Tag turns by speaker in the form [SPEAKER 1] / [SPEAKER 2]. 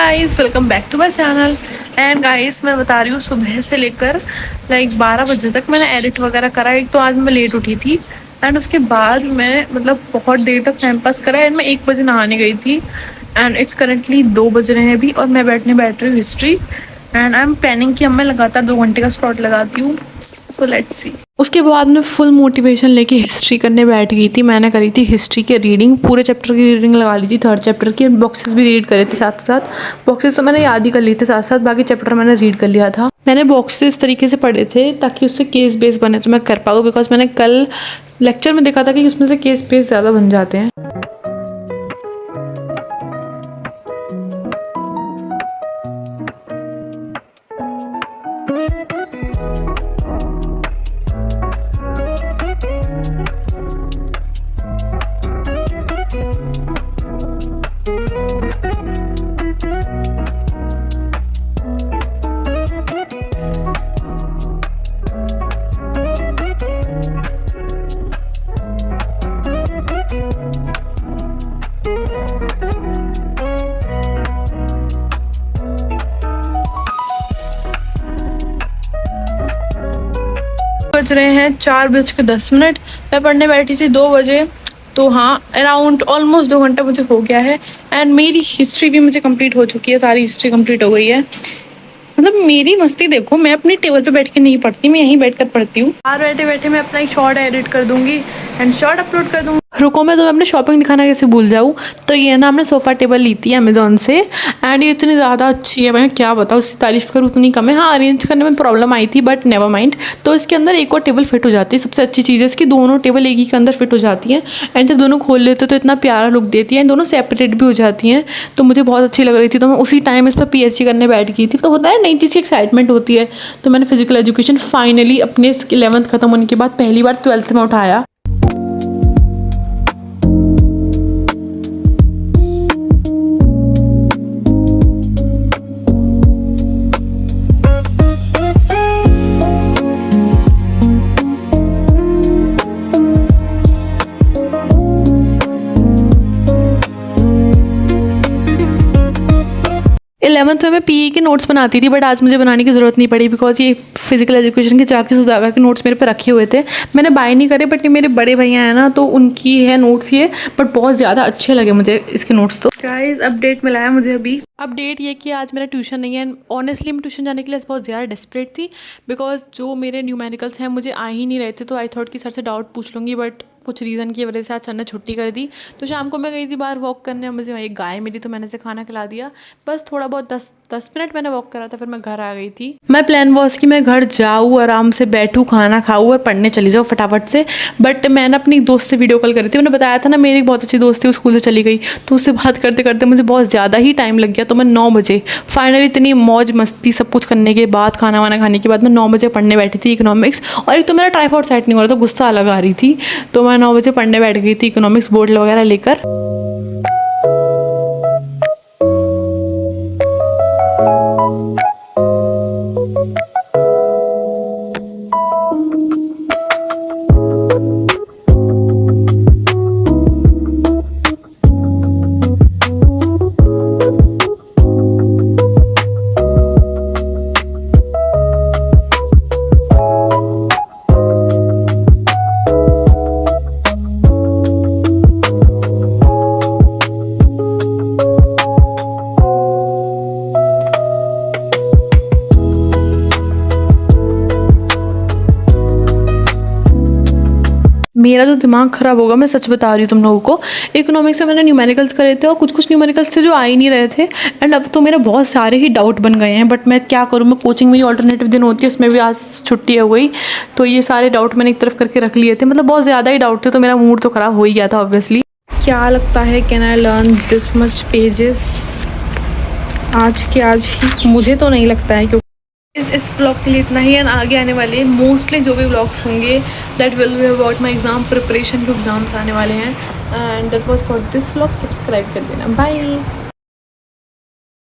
[SPEAKER 1] Guys, welcome back to my channel. And guys, मैं बता रही हूँ सुबह से लेकर 12 बजे तक मैंने एडिट वगैरह करा। एक तो आज मैं लेट उठी थी एंड उसके बाद मैं बहुत देर तक टाइम पास करा एंड मैं 1 बजे नहाने गई थी एंड इट्स करंटली 2 बज रहे हैं अभी और मैं बैठ रही हूँ history and I am planning कि अब मैं लगातार 2 घंटे का स्लॉट लगाती हूँ। So let's see. उसके बाद मैं फुल मोटिवेशन लेके हिस्ट्री करने बैठ गई थी। मैंने करी थी हिस्ट्री की रीडिंग, पूरे चैप्टर की रीडिंग लगा ली थी, 3rd चैप्टर की। बॉक्सेस भी रीड करे थे साथ साथ। बॉक्सेस तो मैंने याद ही कर लिए थे साथ साथ, बाकी चैप्टर मैंने रीड कर लिया था। मैंने बॉक्सेस इस तरीके से पढ़े थे ताकि उससे केस बेस बने तो मैं कर पाऊँ, बिकॉज मैंने कल लेक्चर में देखा था कि उसमें से केस बेस ज़्यादा बन जाते हैं। बज रहे हैं 4:10। मैं पढ़ने बैठी थी 2 बजे, तो हाँ अराउंड ऑलमोस्ट 2 घंटा मुझे हो गया है। एंड मेरी हिस्ट्री भी मुझे कंप्लीट हो चुकी है, सारी हिस्ट्री कंप्लीट हो गई है। मेरी मस्ती देखो, मैं अपनी टेबल पे बैठ के नहीं पढ़ती, मैं यहीं बैठ कर पढ़ती हूँ। बाहर बैठे बैठे मैं अपना एक शॉर्ट एडिट कर दूंगी एंड शॉर्ट अपलोड कर दूंगी। रुको, मैं तुम्हें अपने शॉपिंग दिखाना कैसे भूल जाऊँ। तो ये ना, हमने सोफ़ा टेबल ली थी अमेज़ॉन से एंड ये इतनी ज़्यादा अच्छी है, मैं क्या बताऊँ, उसकी तारीफ़ करूँ उतनी कम है। हाँ, अरेंज करने में प्रॉब्लम आई थी बट नेवर माइंड। तो इसके अंदर एक और टेबल फिट हो जाती है। सबसे अच्छी चीज़ है इसकी, दोनों टेबल एक ही के अंदर फिट हो जाती हैं एंड जब दोनों खोल लेते तो इतना प्यारा लुक देती है एंड दोनों सेपरेट भी हो जाती हैं। तो मुझे बहुत अच्छी लग रही थी, तो मैं उसी टाइम इस पर PhD करने बैठ गई थी। तो होता है नई चीज़ की एक्साइटमेंट होती है। तो मैंने फिजिकल एजुकेशन फाइनली अपने 11th खत्म होने के बाद पहली बार 12th में उठाया। इलेवंथ में मैं PE के नोट्स बनाती थी बट आज मुझे बनाने की ज़रूरत नहीं पड़ी, बिकॉज ये फिजिकल एजुकेशन के जाके सुधाकर के नोट्स मेरे पे रखे हुए थे। मैंने बाय नहीं करे, बट ये मेरे बड़े भैया हैं ना, तो उनकी है नोट्स ये, बट बहुत ज़्यादा अच्छे लगे मुझे इसके नोट्स। तो गाइस, अपडेट मिला है मुझे अभी। अपडेट ये कि आज मेरा ट्यूशन नहीं है। ऑनेस्टली मैं ट्यूशन जाने के लिए बहुत ज़्यादा डेस्परेट थी, बिकॉज जो मेरे न्यूमेरिकल्स हैं मुझे आ ही नहीं रहे थे। तो आई थॉट कि सर से डाउट पूछ लूँगी, बट कुछ रीज़न की वजह से आज सर ने छुट्टी कर दी। तो शाम को मैं गई थी बाहर वॉक करने, मुझे वहीं एक गाय मिली तो मैंने उसे खाना खिला दिया। बस थोड़ा बहुत 10 मिनट मैंने वॉक करा था, फिर मैं घर आ गई थी। मैं प्लान वॉज कि मैं घर जाऊँ, आराम से बैठूँ, खाना खाऊँ और पढ़ने चली जाऊँ फटाफट से। बट मैंने अपनी दोस्त से वीडियो कॉल करी थी। मैंने बताया था ना, मेरी एक बहुत अच्छी दोस्त थी, वो स्कूल से चली गई, तो उससे बात करते करते मुझे बहुत ज़्यादा ही टाइम लग गया। तो मैं 9 बजे फाइनली, इतनी मौज मस्ती सब कुछ करने के बाद, खाना वाना खाने के बाद, मैं 9 बजे पढ़ने बैठी थी इकोनॉमिक्स। और एक तो मेरा ट्राइफॉड सेट नहीं हो रहा था, गुस्सा अलग आ रही थी। तो मैं 9 बजे पढ़ने बैठ गई थी इकोनॉमिक्स, बोर्ड वगैरह लेकर। मेरा तो दिमाग ख़राब होगा, मैं सच बता रही हूँ तुम लोगों को। इकोनॉमिक्स में मैंने न्यूमेरिकल्स करे थे और कुछ न्यूमेरिकल्स थे जो आ ही नहीं रहे थे एंड अब तो मेरे बहुत सारे ही डाउट बन गए हैं। बट मैं क्या करूँ, मैं कोचिंग में ही ऑल्टरनेटिव दिन होती है, उसमें भी आज छुट्टी हो गई। तो ये सारे डाउट मैंने एक तरफ करके रख लिए थे, बहुत ज़्यादा ही डाउट थे, तो मेरा मूड तो ख़राब हो ही गया था ऑब्वियसली। क्या लगता है, can I learn this much pages आज के आज ही? मुझे तो नहीं लगता है, क्योंकि इस व्लॉग के लिए इतना ही। एंड आगे आने वाले मोस्टली जो भी व्लॉग्स होंगे that will be about my exam preparation, के एग्ज़ाम्स आने वाले हैं। And that was for this vlog. Subscribe कर देना। बाय।